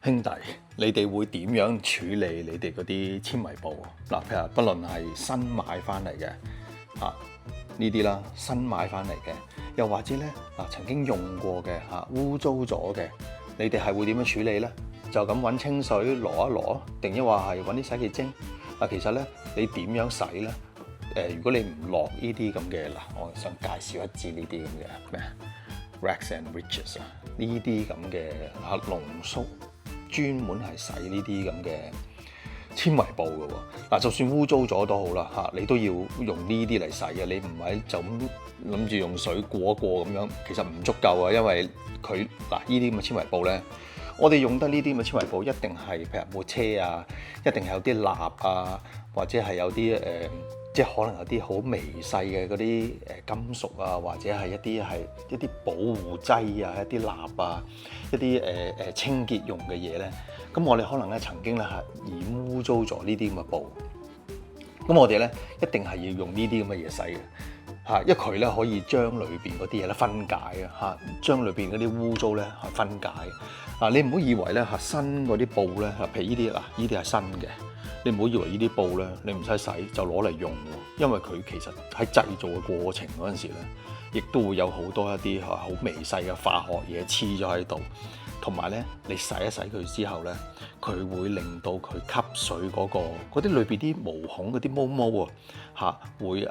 兄弟，你哋會點樣處理你哋嗰啲纖維布？嗱，譬如不論係新買翻嚟嘅呢啲啦，新買翻嚟嘅，又或者咧曾經用過嘅污糟咗嘅，你哋係會點樣處理咧？就咁揾清水攞一攞，定抑或係揾啲洗潔精？其實咧你點樣洗咧？如果你唔落呢啲咁嘅我想介紹一支呢啲咁嘅咩 Rags and Riches 呢啲咁嘅濃縮。專門係洗呢啲咁嘅纖維布嘅喎，就算污糟咗都好啦你都要用呢啲嚟洗嘅，你唔係就咁諗住用水過一過咁樣，其實唔足夠啊，因為佢呢啲咁嘅纖維布咧，我哋用得呢啲咁嘅纖維布，一定係譬如抹車啊，一定係有啲蠟啊，或者係有啲即係可能有啲好微細嘅嗰啲金屬啊，或者係一啲保護劑啊，一啲蠟啊，一啲清潔用嘅嘢咧。咁我哋可能咧曾經咧係染污糟咗呢啲咁嘅布，咁我哋咧一定係要用呢啲咁嘅嘢洗嘅因為佢咧可以將裏邊嗰啲嘢咧分解啊將裏邊嗰啲污糟咧分解你唔好以為咧新嗰啲布咧譬如呢啲呢啲係新嘅。你唔好以為呢啲布咧，你唔使洗就攞嚟用喎，因為佢其實喺製造嘅過程嗰陣時咧，亦都會有好多一啲好微細嘅化學嘢黐咗喺度，同埋咧你洗一洗佢之後咧，佢會令到佢吸水嗰啲裏邊啲毛孔嗰啲毛毛會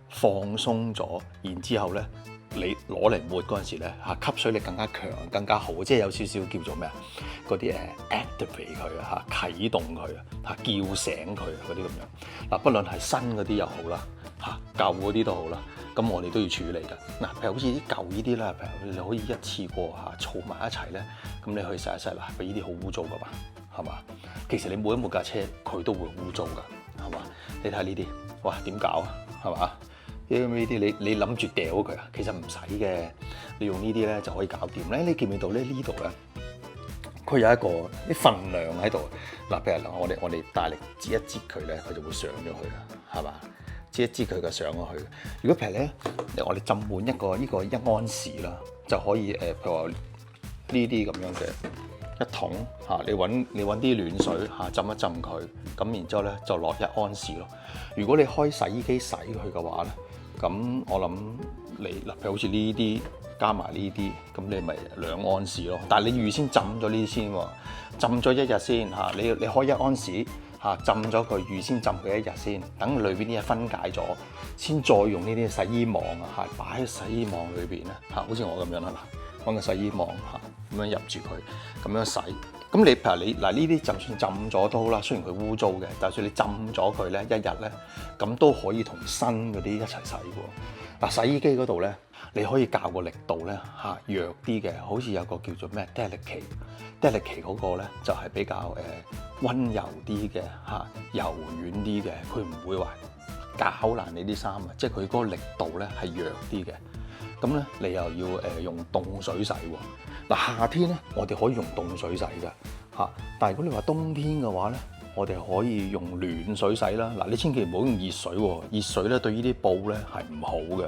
放鬆咗，然之後咧。你攞嚟抹嗰陣時咧吸水力更加強、更加好，即係有少少叫做咩嗰啲activate 佢啟動佢叫醒佢嗰啲咁樣不論係新嗰啲又好啦舊嗰啲都好啦，咁我哋都要處理㗎譬如好似啲舊呢啲啦，譬如你可以一次過儲埋一齊咧，咁你可以洗一洗啦，俾呢啲好污糟㗎嘛，係嘛？其實你抹一抹架車，佢都會污糟㗎，係嘛？你睇下呢啲，哇點搞啊，係嘛？呢啲你諗住掉佢其實唔使嘅，你用呢啲咧就可以搞掂咧。你見唔見到咧呢度咧？佢有一個啲份量喺度譬如我哋大力擠一擠佢咧，佢就會上咗去啦，係嘛？擠一擠佢就上咗去。如果譬如咧，我哋浸滿呢個1安士啦，就可以譬如話呢啲咁樣嘅一桶你揾啲暖水浸一浸佢，咁然之後咧就落1安士咯。如果你開洗衣機洗佢嘅話咧，咁我諗你譬如好似呢啲加埋呢啲，咁你咪2安士咯。但係你預先浸咗呢啲先喎，浸咗1日先你開1安士浸咗佢，預先浸佢1日先，等裏邊啲嘢分解咗，先再用呢啲洗衣網擺喺洗衣網裏邊咧好似我咁樣啦揾個洗衣網咁樣入住佢，咁樣洗。咁你譬如你呢啲就算浸咗都好啦，雖然佢污糟嘅，就算你浸咗佢咧1日咧，咁都可以同新嗰啲一齊洗喎。洗衣機嗰度咧，你可以校個力度咧弱啲嘅，好似有個叫做咩 delicate 嗰個咧就係比較溫柔啲嘅柔軟啲嘅，佢唔會話搞爛你啲衫啊，即係佢嗰個力度咧係弱啲嘅。咁咧你又要用凍水洗喎。夏天咧我哋可以用凍水洗㗎但係如果你話冬天嘅話咧，我哋可以用暖水洗啦。你千祈唔好用熱水喎，熱水咧對呢啲布咧係唔好嘅。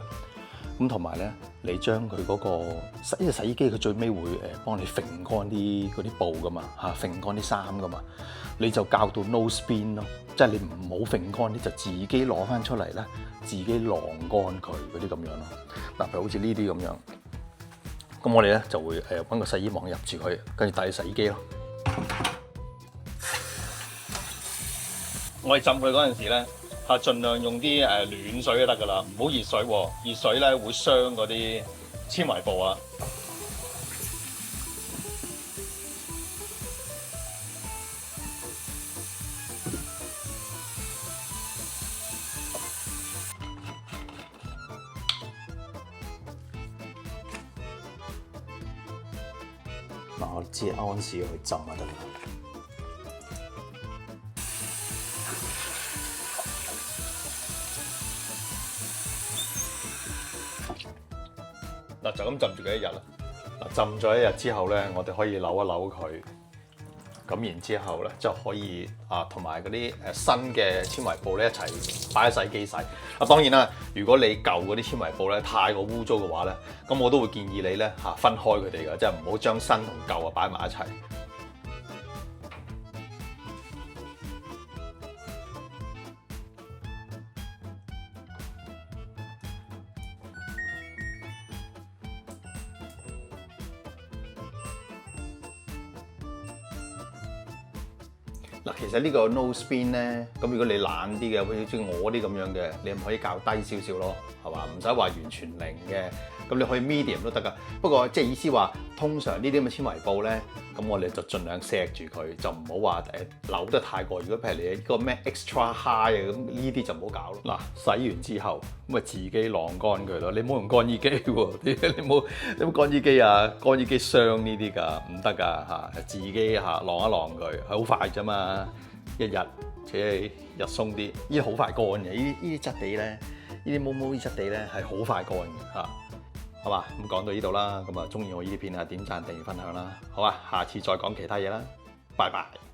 咁同埋咧，你將佢嗰個洗衣機佢最尾會幫你揈乾啲嗰啲布㗎嘛揈乾啲衫㗎嘛，你就校到 no spin 咯，即係你唔好揈乾，你就自己攞翻出嚟咧，自己晾乾佢嗰啲咁樣咯。譬如好似呢啲咁樣，咁我哋咧就會揾個洗衣網入住佢，跟住帶去洗衣機咯。我哋浸佢嗰陣時咧，盡量用啲暖水就得噶啦，唔好熱水喎，熱水咧會傷嗰啲纖維布啊。我知安士去浸就得啦。就咁浸住佢1日啦。浸咗1日之後咧，我哋可以扭一扭佢，咁然之後咧就可以同埋嗰啲新嘅纖維布咧一齊擺喺洗機洗。當然啦，如果你舊嗰啲纖維布咧太過污糟嘅話咧，咁我都會建議你咧分開佢哋㗎，即係唔好將新同舊擺埋一齊。嗱，其實呢個 nose pin 咧，咁如果你懶啲嘅，好似我啲咁樣嘅，你唔可以較低少少咯，係嘛？唔使話完全零嘅，咁你可以 medium 都得噶。不過即係意思話，通常呢啲咁嘅纖維布咧，咁我哋就盡量錫住佢，就唔好話扭得太過。如果譬如你個咩 extra high 啊，咁呢啲就唔好搞咯。嗱，洗完之後咁咪自己晾乾佢咯。你唔好用乾衣機喎，你冇乾衣機啊，乾衣機傷呢啲㗎，唔得㗎嚇。自己嚇晾一晾佢，係好快啫嘛，一日且日鬆啲，呢啲好快乾嘅。呢啲質地咧，呢啲毛毛啲質地咧係好快乾嘅嚇。好嘛，咁講到呢度啦，咁啊中意我呢啲片啊，點讚、訂閱、分享啦。好啊，下次再講其他嘢啦，拜拜。